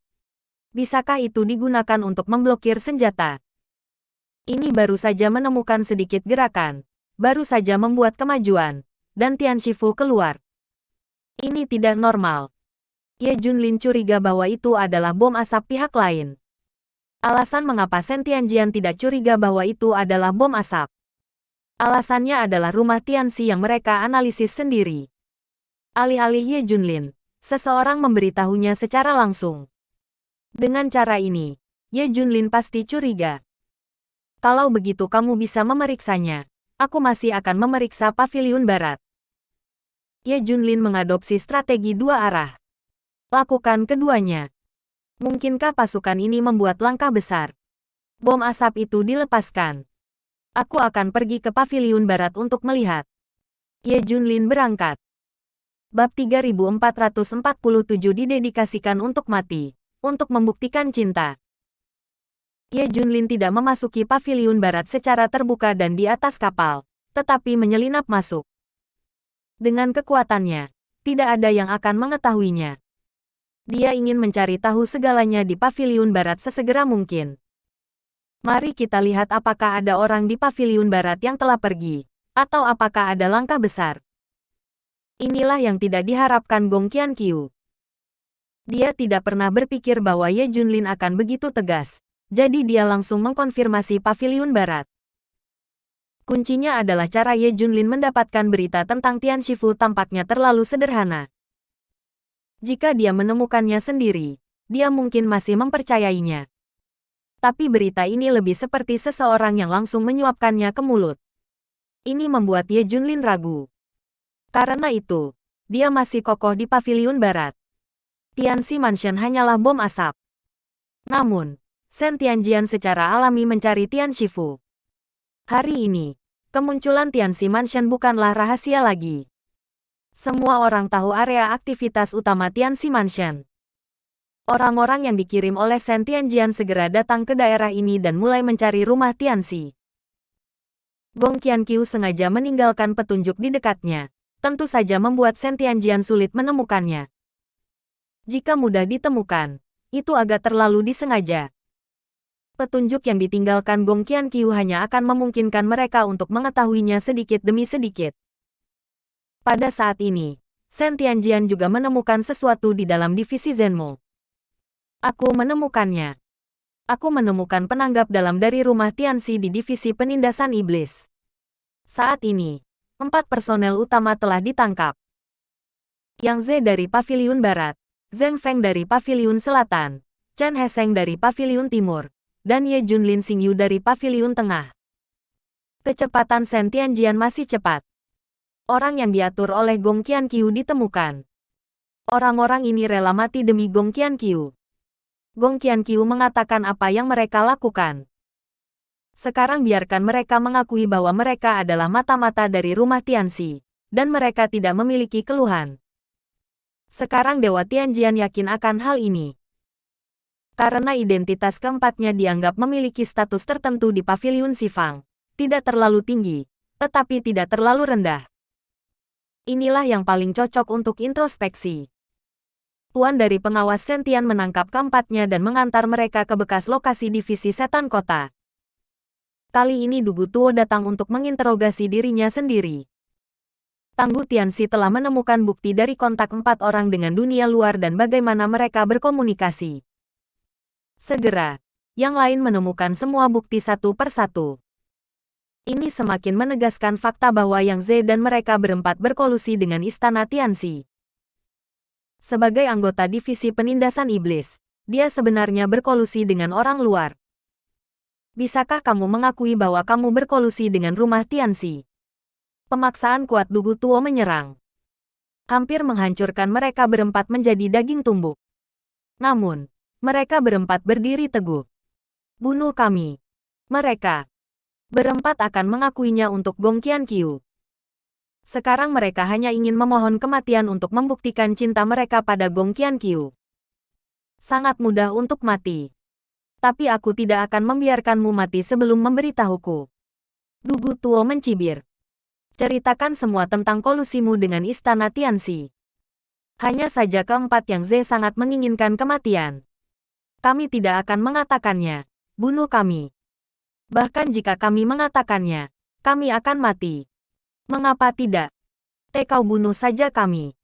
Bisakah itu digunakan untuk memblokir senjata? Ini baru saja menemukan sedikit gerakan. Baru saja membuat kemajuan. Dan Tianxi Fu keluar. Ini tidak normal. Ye Junlin curiga bahwa itu adalah bom asap pihak lain. Alasan mengapa Shen Tianjian tidak curiga bahwa itu adalah bom asap. Alasannya adalah rumah Tianxi yang mereka analisis sendiri. Alih-alih Ye Junlin, seseorang memberitahunya secara langsung. Dengan cara ini, Ye Junlin pasti curiga. Kalau begitu kamu bisa memeriksanya, aku masih akan memeriksa Paviliun Barat. Ye Junlin mengadopsi strategi dua arah. Lakukan keduanya. Mungkinkah pasukan ini membuat langkah besar? Bom asap itu dilepaskan. Aku akan pergi ke Paviliun Barat untuk melihat. Ye Junlin berangkat. Bab 3447 didedikasikan untuk mati, untuk membuktikan cinta. Ye Junlin tidak memasuki Paviliun Barat secara terbuka dan di atas kapal, tetapi menyelinap masuk. Dengan kekuatannya, tidak ada yang akan mengetahuinya. Dia ingin mencari tahu segalanya di Paviliun Barat sesegera mungkin. Mari kita lihat apakah ada orang di Paviliun Barat yang telah pergi, atau apakah ada langkah besar. Inilah yang tidak diharapkan Gong Qianqiu. Dia tidak pernah berpikir bahwa Ye Junlin akan begitu tegas, jadi dia langsung mengkonfirmasi Paviliun Barat. Kuncinya adalah cara Ye Junlin mendapatkan berita tentang Tianxi Fu tampaknya terlalu sederhana. Jika dia menemukannya sendiri, dia mungkin masih mempercayainya. Tapi berita ini lebih seperti seseorang yang langsung menyuapkannya ke mulut. Ini membuat Ye Junlin ragu. Karena itu, dia masih kokoh di Paviliun Barat. Tianxi Mansion hanyalah bom asap. Namun, Shen Tianjian secara alami mencari Tianxi Fu. Hari ini, kemunculan Tianxi Mansion bukanlah rahasia lagi. Semua orang tahu area aktivitas utama Tianxi Mansion. Orang-orang yang dikirim oleh Shen Tianjian segera datang ke daerah ini dan mulai mencari rumah Tianxi. Gong Qianqiu sengaja meninggalkan petunjuk di dekatnya, tentu saja membuat Shen Tianjian sulit menemukannya. Jika mudah ditemukan, itu agak terlalu disengaja. Petunjuk yang ditinggalkan Gong Qianqiu hanya akan memungkinkan mereka untuk mengetahuinya sedikit demi sedikit. Pada saat ini, Shen Tianjian juga menemukan sesuatu di dalam divisi Zenmo. Aku menemukannya. Aku menemukan penanggap dalam dari rumah Tianxi di divisi penindasan iblis. Saat ini, 4 personel utama telah ditangkap. Yang Z dari Paviliun Barat, Zheng Feng dari Paviliun Selatan, Chen Hesheng dari Paviliun Timur, dan Ye Junlin Xingyu dari Paviliun Tengah. Kecepatan Shen Tianjian masih cepat. Orang yang diatur oleh Gong Qianqiu ditemukan. Orang-orang ini rela mati demi Gong Qianqiu. Gong Qianqiu mengatakan apa yang mereka lakukan. Sekarang biarkan mereka mengakui bahwa mereka adalah mata-mata dari rumah Tianxi, dan mereka tidak memiliki keluhan. Sekarang Dewa Tianjian yakin akan hal ini. Karena identitas keempatnya dianggap memiliki status tertentu di Paviliun Xifang, tidak terlalu tinggi, tetapi tidak terlalu rendah. Inilah yang paling cocok untuk introspeksi. Tuan dari pengawas Sentian menangkap keempatnya dan mengantar mereka ke bekas lokasi divisi setan kota. Kali ini Dugu Tuo datang untuk menginterogasi dirinya sendiri. Tanggu Tianxi telah menemukan bukti dari kontak 4 orang dengan dunia luar dan bagaimana mereka berkomunikasi. Segera, yang lain menemukan semua bukti satu persatu. Ini semakin menegaskan fakta bahwa Yang Z dan mereka berempat berkolusi dengan Istana Tianxi. Sebagai anggota divisi penindasan iblis, dia sebenarnya berkolusi dengan orang luar. Bisakah kamu mengakui bahwa kamu berkolusi dengan rumah Tianxi? Pemaksaan kuat Dugu Tuo menyerang. Hampir menghancurkan mereka berempat menjadi daging tumbuk. Namun, mereka berempat berdiri teguh. Bunuh kami. Mereka berempat akan mengakuinya untuk Gong Qianqiu. Sekarang mereka hanya ingin memohon kematian untuk membuktikan cinta mereka pada Gong Qianqiu. Sangat mudah untuk mati. Tapi aku tidak akan membiarkanmu mati sebelum memberitahuku. Dugu Tuo mencibir. Ceritakan semua tentang kolusimu dengan Istana Tianxi. Hanya saja keempat yang Z sangat menginginkan kematian. Kami tidak akan mengatakannya. Bunuh kami. Bahkan jika kami mengatakannya, kami akan mati. Mengapa tidak? Kau bunuh saja kami.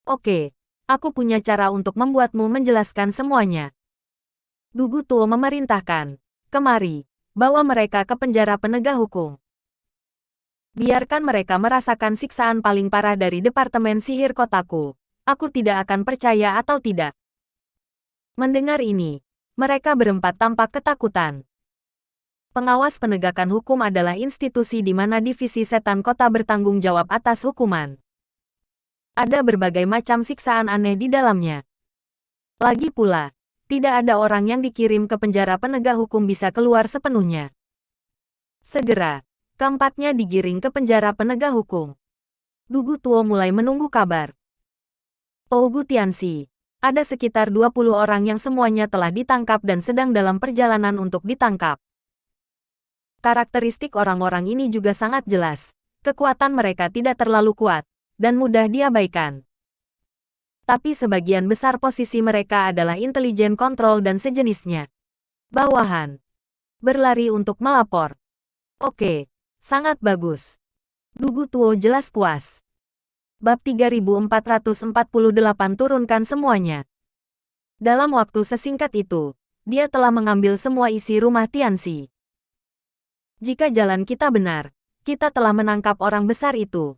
Oke, aku punya cara untuk membuatmu menjelaskan semuanya. Dugu Tuo memerintahkan. Kemari, bawa mereka ke penjara penegak hukum. Biarkan mereka merasakan siksaan paling parah dari Departemen Sihir kotaku. Aku tidak akan percaya atau tidak. Mendengar ini, mereka berempat tampak ketakutan. Pengawas penegakan hukum adalah institusi di mana divisi setan kota bertanggung jawab atas hukuman. Ada berbagai macam siksaan aneh di dalamnya. Lagi pula, tidak ada orang yang dikirim ke penjara penegak hukum bisa keluar sepenuhnya. Segera, keempatnya digiring ke penjara penegak hukum. Dugu Tuo mulai menunggu kabar. Tougu Tianxi, ada sekitar 20 orang yang semuanya telah ditangkap dan sedang dalam perjalanan untuk ditangkap. Karakteristik orang-orang ini juga sangat jelas. Kekuatan mereka tidak terlalu kuat, dan mudah diabaikan. Tapi sebagian besar posisi mereka adalah intelijen kontrol dan sejenisnya. Bawahan. Berlari untuk melapor. Oke, sangat bagus. Dugu Tuo jelas puas. Bab 3448 turunkan semuanya. Dalam waktu sesingkat itu, dia telah mengambil semua isi rumah Tianxi. Jika jalan kita benar, kita telah menangkap orang besar itu.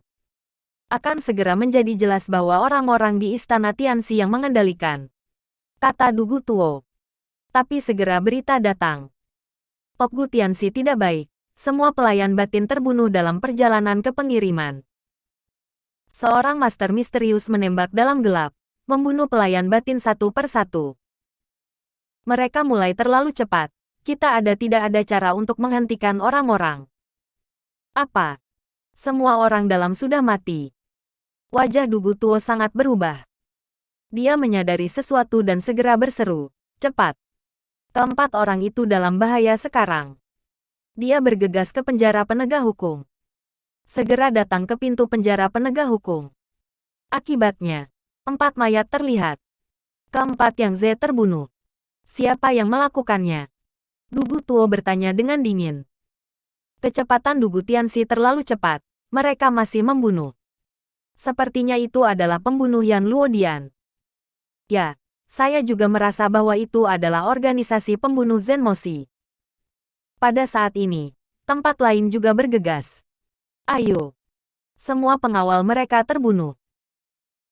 Akan segera menjadi jelas bahwa orang-orang di Istana Tianxi yang mengendalikan. Kata Dugu Tuo. Tapi segera berita datang. Tougu Tianxi tidak baik. Semua pelayan batin terbunuh dalam perjalanan ke pengiriman. Seorang master misterius menembak dalam gelap, membunuh pelayan batin satu per satu. Mereka mulai terlalu cepat. Kita tidak ada cara untuk menghentikan orang-orang. Apa? Semua orang dalam sudah mati. Wajah Dugu Tuo sangat berubah. Dia menyadari sesuatu dan segera berseru, cepat. Keempat orang itu dalam bahaya sekarang. Dia bergegas ke penjara penegak hukum. Segera datang ke pintu penjara penegak hukum. Akibatnya, 4 mayat terlihat. Keempat yang Z terbunuh. Siapa yang melakukannya? Dugu Tuo bertanya dengan dingin. Kecepatan Dugu Tianxi terlalu cepat. Mereka masih membunuh. Sepertinya itu adalah pembunuh Yan Luodian. Ya, saya juga merasa bahwa itu adalah organisasi pembunuh Zenmoshi. Pada saat ini, tempat lain juga bergegas. Ayo. Semua pengawal mereka terbunuh.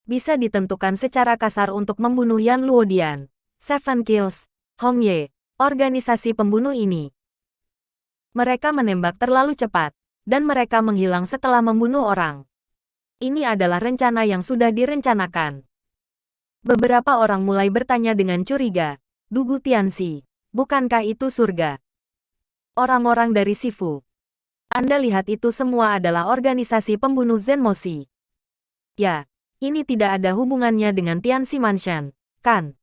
Bisa ditentukan secara kasar untuk membunuh Yan Luodian. 7 kills, Hong Ye. Organisasi pembunuh ini. Mereka menembak terlalu cepat, dan mereka menghilang setelah membunuh orang. Ini adalah rencana yang sudah direncanakan. Beberapa orang mulai bertanya dengan curiga, Dugu Tianxi, bukankah itu surga? Orang-orang dari Sifu. Anda lihat itu semua adalah organisasi pembunuh Zenmoshi. Ya, ini tidak ada hubungannya dengan Tianxi Mansion, kan?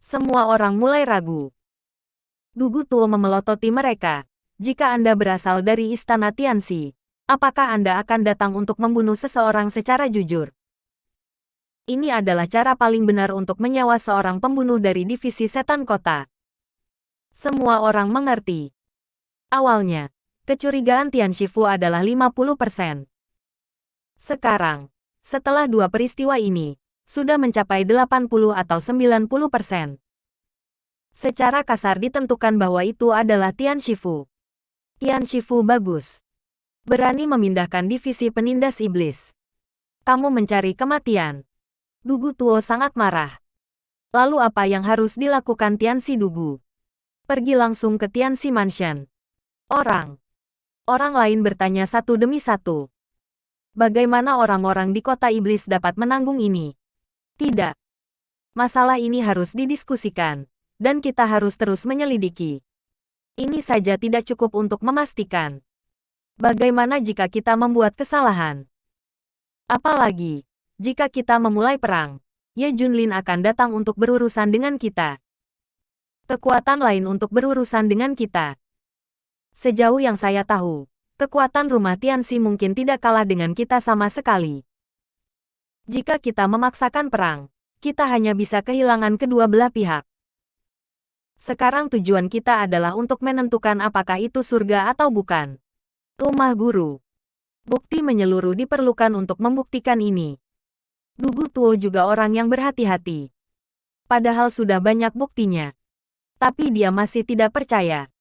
Semua orang mulai ragu. Dugu Tuo memelototi mereka. Jika Anda berasal dari Istana Tianxi, apakah Anda akan datang untuk membunuh seseorang secara jujur? Ini adalah cara paling benar untuk menyewa seorang pembunuh dari divisi setan kota. Semua orang mengerti. Awalnya, kecurigaan Tianshifu adalah 50%. Sekarang, setelah 2 peristiwa ini, sudah mencapai 80 atau 90%. Secara kasar ditentukan bahwa itu adalah Tianshifu. Tianshifu bagus. Berani memindahkan divisi penindas iblis. Kamu mencari kematian. Dugu Tuo sangat marah. Lalu apa yang harus dilakukan Tianxi Dugu? Pergi langsung ke Tianxi Mansion. Orang lain bertanya satu demi satu. Bagaimana orang-orang di kota iblis dapat menanggung ini? Tidak. Masalah ini harus didiskusikan, dan kita harus terus menyelidiki. Ini saja tidak cukup untuk memastikan. Bagaimana jika kita membuat kesalahan? Apalagi, jika kita memulai perang, Ye Junlin akan datang untuk berurusan dengan kita. Kekuatan lain untuk berurusan dengan kita. Sejauh yang saya tahu, kekuatan rumah Tianxi mungkin tidak kalah dengan kita sama sekali. Jika kita memaksakan perang, kita hanya bisa kehilangan kedua belah pihak. Sekarang tujuan kita adalah untuk menentukan apakah itu surga atau bukan. Rumah guru. Bukti menyeluruh diperlukan untuk membuktikan ini. Dugu Tuo juga orang yang berhati-hati. Padahal sudah banyak buktinya. Tapi dia masih tidak percaya.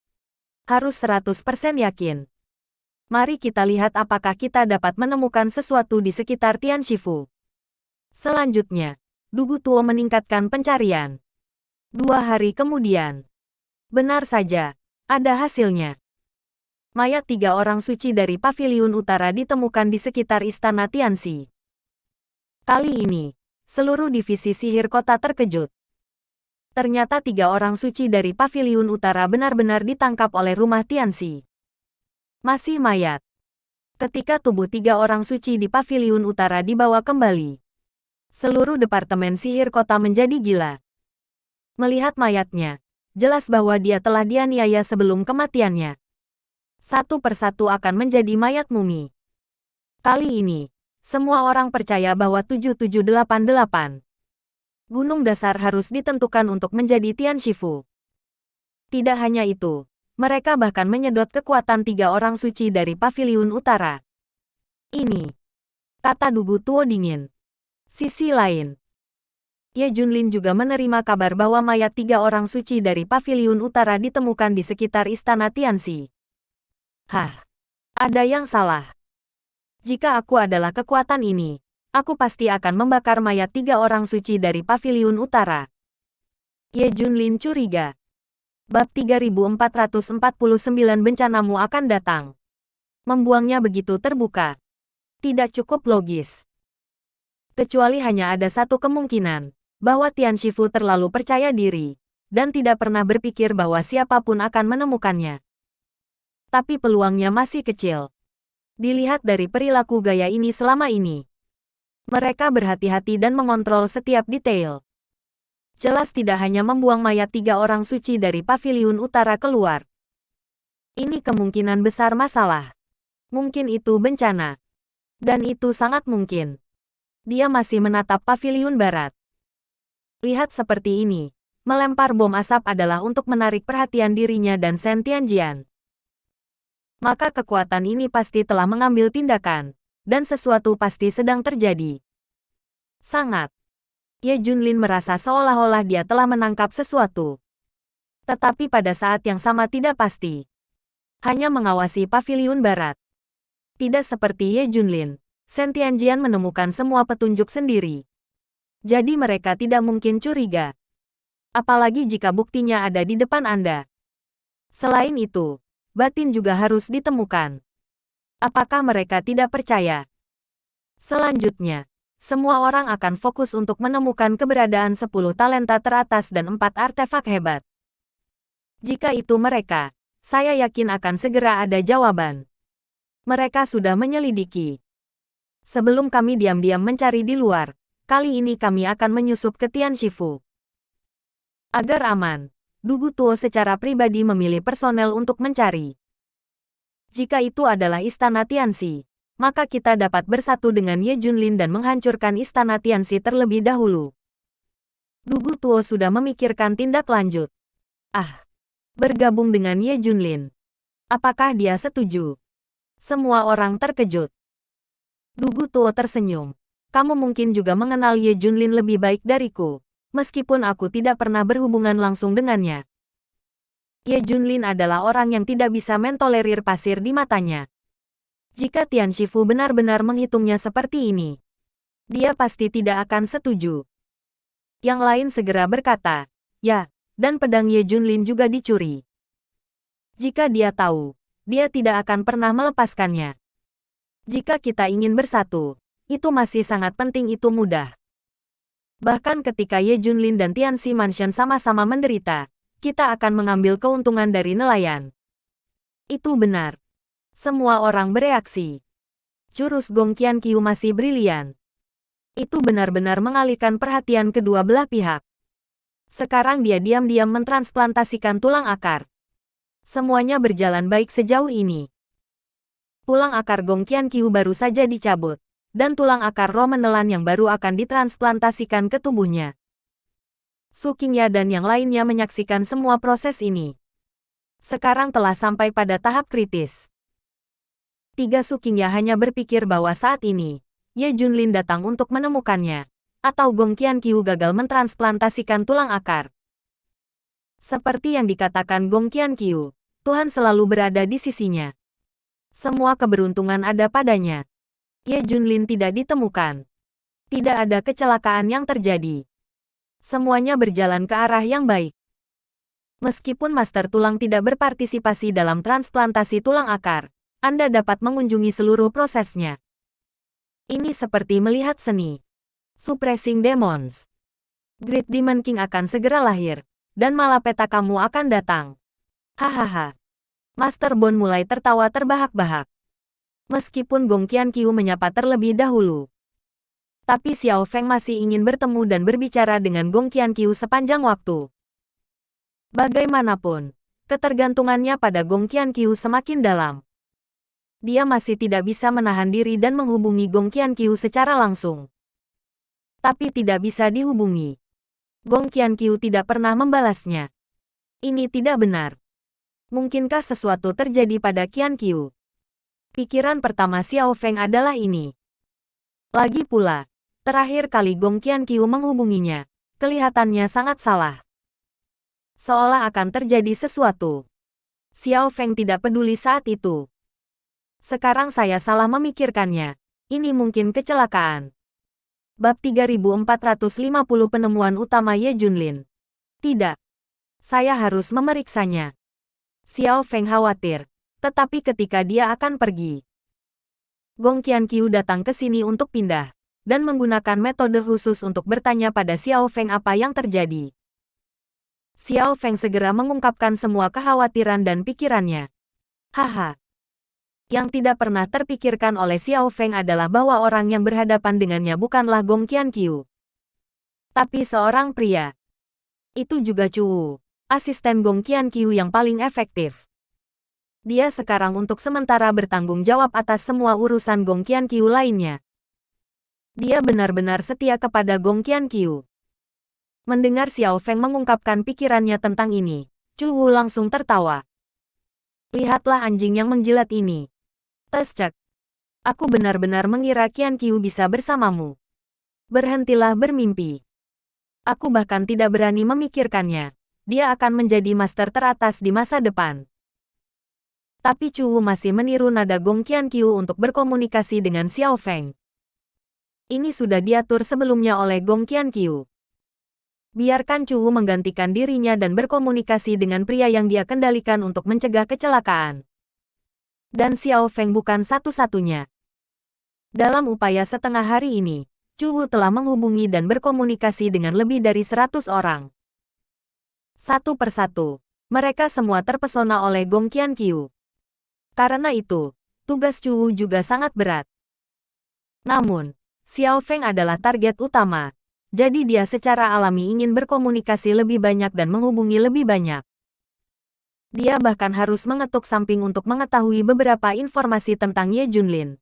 Harus 100% yakin. Mari kita lihat apakah kita dapat menemukan sesuatu di sekitar Tianshifu. Selanjutnya, Dugu Tuo meningkatkan pencarian. 2 hari kemudian. Benar saja, ada hasilnya. Mayat 3 orang suci dari Paviliun Utara ditemukan di sekitar Istana Tianxi. Kali ini, seluruh divisi sihir kota terkejut. Ternyata 3 orang suci dari Paviliun Utara benar-benar ditangkap oleh rumah Tianxi. Masih mayat. Ketika tubuh 3 orang suci di Paviliun Utara dibawa kembali, seluruh departemen sihir kota menjadi gila. Melihat mayatnya, jelas bahwa dia telah dianiaya sebelum kematiannya. Satu persatu akan menjadi mayat mumi. Kali ini, semua orang percaya bahwa 7788 gunung dasar harus ditentukan untuk menjadi Tianshifu. Tidak hanya itu, mereka bahkan menyedot kekuatan 3 orang suci dari Paviliun Utara. Ini, kata Dugu Tuo dingin. Sisi lain, Ye Junlin juga menerima kabar bahwa mayat 3 orang suci dari Paviliun Utara ditemukan di sekitar Istana Tianxi. Hah, ada yang salah. Jika aku adalah kekuatan ini, aku pasti akan membakar mayat 3 orang suci dari Paviliun Utara. Ye Junlin curiga. Bab 3449 bencanamu akan datang. Membuangnya begitu terbuka. Tidak cukup logis. Kecuali hanya ada satu kemungkinan, bahwa Tianshifu terlalu percaya diri, dan tidak pernah berpikir bahwa siapapun akan menemukannya. Tapi peluangnya masih kecil. Dilihat dari perilaku gaya ini selama ini. Mereka berhati-hati dan mengontrol setiap detail. Jelas tidak hanya membuang mayat 3 orang suci dari Paviliun Utara keluar. Ini kemungkinan besar masalah. Mungkin itu bencana. Dan itu sangat mungkin. Dia masih menatap Paviliun Barat. Lihat seperti ini, melempar bom asap adalah untuk menarik perhatian dirinya dan Shen Tianjian. Maka kekuatan ini pasti telah mengambil tindakan, dan sesuatu pasti sedang terjadi. Sangat. Ye Junlin merasa seolah-olah dia telah menangkap sesuatu. Tetapi pada saat yang sama tidak pasti. Hanya mengawasi Paviliun Barat. Tidak seperti Ye Junlin, Shen Tianjian menemukan semua petunjuk sendiri. Jadi mereka tidak mungkin curiga. Apalagi jika buktinya ada di depan Anda. Selain itu, batin juga harus ditemukan. Apakah mereka tidak percaya? Selanjutnya, semua orang akan fokus untuk menemukan keberadaan 10 talenta teratas dan 4 artefak hebat. Jika itu mereka, saya yakin akan segera ada jawaban. Mereka sudah menyelidiki. Sebelum kami diam-diam mencari di luar, kali ini kami akan menyusup ke Tianshifu. Agar aman, Dugu Tuo secara pribadi memilih personel untuk mencari. Jika itu adalah Istana Tianxi, maka kita dapat bersatu dengan Ye Junlin dan menghancurkan Istana Tianxi terlebih dahulu. Dugu Tuo sudah memikirkan tindak lanjut. Bergabung dengan Ye Junlin. Apakah dia setuju? Semua orang terkejut. Dugu Tuo tersenyum. Kamu mungkin juga mengenal Ye Junlin lebih baik dariku, meskipun aku tidak pernah berhubungan langsung dengannya. Ye Junlin adalah orang yang tidak bisa mentolerir pasir di matanya. Jika Tianshifu benar-benar menghitungnya seperti ini, dia pasti tidak akan setuju. Yang lain segera berkata, ya, dan pedang Ye Junlin juga dicuri. Jika dia tahu, dia tidak akan pernah melepaskannya. Jika kita ingin bersatu, itu masih sangat penting, itu mudah. Bahkan ketika Ye Junlin dan Tianxi Mansion sama-sama menderita, kita akan mengambil keuntungan dari nelayan. Itu benar. Semua orang bereaksi. Jurus Gong Qianqiu masih brilian. Itu benar-benar mengalihkan perhatian kedua belah pihak. Sekarang dia diam-diam mentransplantasikan tulang akar. Semuanya berjalan baik sejauh ini. Tulang akar Gong Qianqiu baru saja dicabut, dan tulang akar roh menelan yang baru akan ditransplantasikan ke tubuhnya. Su Qingya dan yang lainnya menyaksikan semua proses ini. Sekarang telah sampai pada tahap kritis. Tiga Su Qingya hanya berpikir bahwa saat ini, Ye Junlin datang untuk menemukannya, atau Gong Qianqiu gagal mentransplantasikan tulang akar. Seperti yang dikatakan Gong Qianqiu, Tuhan selalu berada di sisinya. Semua keberuntungan ada padanya. Ye Junlin tidak ditemukan. Tidak ada kecelakaan yang terjadi. Semuanya berjalan ke arah yang baik. Meskipun Master Tulang tidak berpartisipasi dalam transplantasi tulang akar, Anda dapat mengunjungi seluruh prosesnya. Ini seperti melihat seni. Suppressing Demons. Great Demon King akan segera lahir, dan malapetaka kamu akan datang. Hahaha. Master Bone mulai tertawa terbahak-bahak. Meskipun Gong Qianqiu menyapa terlebih dahulu. Tapi Xiao Feng masih ingin bertemu dan berbicara dengan Gong Qianqiu sepanjang waktu. Bagaimanapun, ketergantungannya pada Gong Qianqiu semakin dalam. Dia masih tidak bisa menahan diri dan menghubungi Gong Qianqiu secara langsung. Tapi tidak bisa dihubungi. Gong Qianqiu tidak pernah membalasnya. Ini tidak benar. Mungkinkah sesuatu terjadi pada Qianqiu? Pikiran pertama Xiao Feng adalah ini. Lagi pula, terakhir kali Gong Qianqiu menghubunginya, kelihatannya sangat salah. Seolah akan terjadi sesuatu. Xiao Feng tidak peduli saat itu. Sekarang saya salah memikirkannya. Ini mungkin kecelakaan. Bab 3450 Penemuan Utama Ye Junlin. Tidak. Saya harus memeriksanya. Xiao Feng khawatir. Tetapi ketika dia akan pergi, Gong Qianqiu datang ke sini untuk pindah, dan menggunakan metode khusus untuk bertanya pada Xiao Feng apa yang terjadi. Xiao Feng segera mengungkapkan semua kekhawatiran dan pikirannya. Haha. Yang tidak pernah terpikirkan oleh Xiao Feng adalah bahwa orang yang berhadapan dengannya bukanlah Gong Qianqiu, tapi seorang pria. Itu juga Chu Wu, asisten Gong Qianqiu yang paling efektif. Dia sekarang untuk sementara bertanggung jawab atas semua urusan Gong Qianqiu lainnya. Dia benar-benar setia kepada Gong Qianqiu. Mendengar Xiao Feng mengungkapkan pikirannya tentang ini, Chu Wu langsung tertawa. Lihatlah anjing yang menjilat ini. Cek. Aku benar-benar mengira Qianqiu bisa bersamamu. Berhentilah bermimpi. Aku bahkan tidak berani memikirkannya. Dia akan menjadi master teratas di masa depan. Tapi Chu Wu masih meniru nada Gong Qianqiu untuk berkomunikasi dengan Xiao Feng. Ini sudah diatur sebelumnya oleh Gong Qianqiu. Biarkan Chu Wu menggantikan dirinya dan berkomunikasi dengan pria yang dia kendalikan untuk mencegah kecelakaan. Dan Xiao Feng bukan satu-satunya. Dalam upaya setengah hari ini, Chu Wu telah menghubungi dan berkomunikasi dengan lebih dari 100 orang. Satu persatu, mereka semua terpesona oleh Gong Qianqiu. Karena itu, tugas Chu Wu juga sangat berat. Namun, Xiao Feng adalah target utama, jadi dia secara alami ingin berkomunikasi lebih banyak dan menghubungi lebih banyak. Dia bahkan harus mengetuk samping untuk mengetahui beberapa informasi tentang Ye Junlin.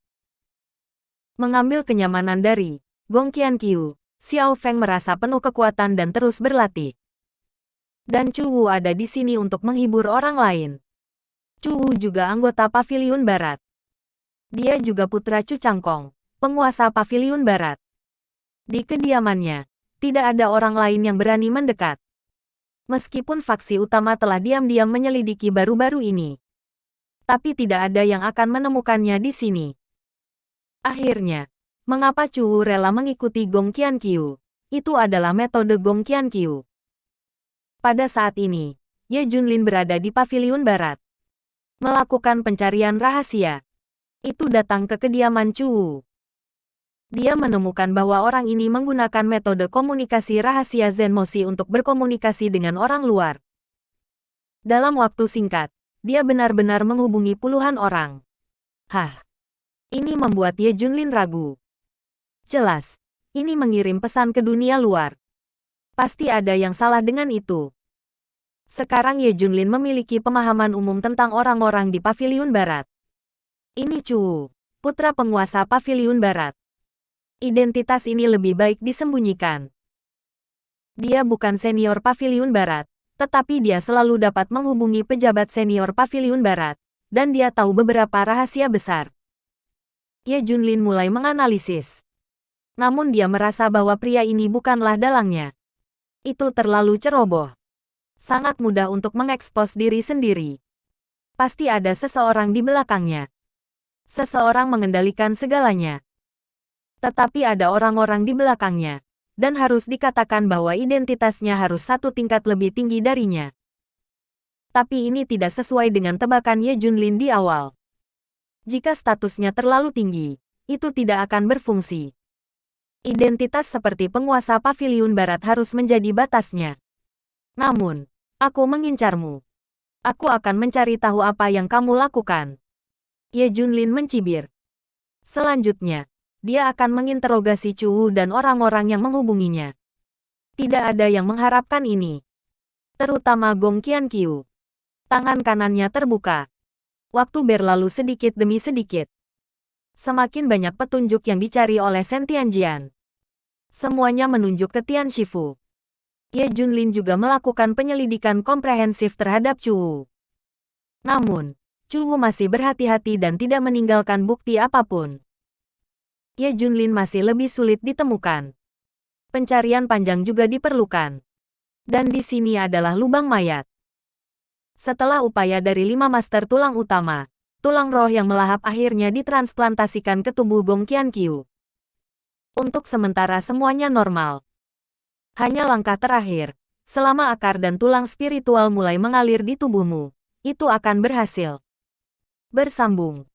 Mengambil kenyamanan dari Gong Qianqiu, Xiao Feng merasa penuh kekuatan dan terus berlatih. Dan Chu Wu ada di sini untuk menghibur orang lain. Chu Wu juga anggota Paviliun Barat. Dia juga putra Chu Changkong, penguasa Paviliun Barat. Di kediamannya, tidak ada orang lain yang berani mendekat. Meskipun faksi utama telah diam-diam menyelidiki baru-baru ini, tapi tidak ada yang akan menemukannya di sini. Akhirnya, mengapa Chu Wu rela mengikuti Gong Qianqiu? Itu adalah metode Gong Qianqiu. Pada saat ini, Ye Junlin berada di Paviliun Barat, melakukan pencarian rahasia. Itu datang ke kediaman Chu Wu. Dia menemukan bahwa orang ini menggunakan metode komunikasi rahasia Zenmoshi untuk berkomunikasi dengan orang luar. Dalam waktu singkat, dia benar-benar menghubungi puluhan orang. Hah, ini membuat Ye Junlin ragu. Jelas, ini mengirim pesan ke dunia luar. Pasti ada yang salah dengan itu. Sekarang Ye Junlin memiliki pemahaman umum tentang orang-orang di Paviliun Barat. Ini Chu, putra penguasa Paviliun Barat. Identitas ini lebih baik disembunyikan. Dia bukan senior Paviliun Barat, tetapi dia selalu dapat menghubungi pejabat senior Paviliun Barat, dan dia tahu beberapa rahasia besar. Ye Junlin mulai menganalisis. Namun dia merasa bahwa pria ini bukanlah dalangnya. Itu terlalu ceroboh. Sangat mudah untuk mengekspos diri sendiri. Pasti ada seseorang di belakangnya. Seseorang mengendalikan segalanya. Tetapi ada orang-orang di belakangnya, dan harus dikatakan bahwa identitasnya harus satu tingkat lebih tinggi darinya. Tapi ini tidak sesuai dengan tebakan Ye Junlin di awal. Jika statusnya terlalu tinggi, itu tidak akan berfungsi. Identitas seperti penguasa Paviliun Barat harus menjadi batasnya. Namun, aku mengincarmu. Aku akan mencari tahu apa yang kamu lakukan. Ye Junlin mencibir. Selanjutnya, dia akan menginterogasi Chu Wu dan orang-orang yang menghubunginya. Tidak ada yang mengharapkan ini. Terutama Gong Qianqiu. Tangan kanannya terbuka. Waktu berlalu sedikit demi sedikit. Semakin banyak petunjuk yang dicari oleh Shen Tianjian. Semuanya menunjuk ke Tian Shifu. Ye Junlin juga melakukan penyelidikan komprehensif terhadap Chu Wu. Namun, Chu Wu masih berhati-hati dan tidak meninggalkan bukti apapun. Ye Junlin masih lebih sulit ditemukan. Pencarian panjang juga diperlukan. Dan di sini adalah lubang mayat. Setelah upaya dari 5 master tulang utama, tulang roh yang melahap akhirnya ditransplantasikan ke tubuh Gong Qianqiu. Untuk sementara semuanya normal. Hanya langkah terakhir, selama akar dan tulang spiritual mulai mengalir di tubuhmu, itu akan berhasil. Bersambung.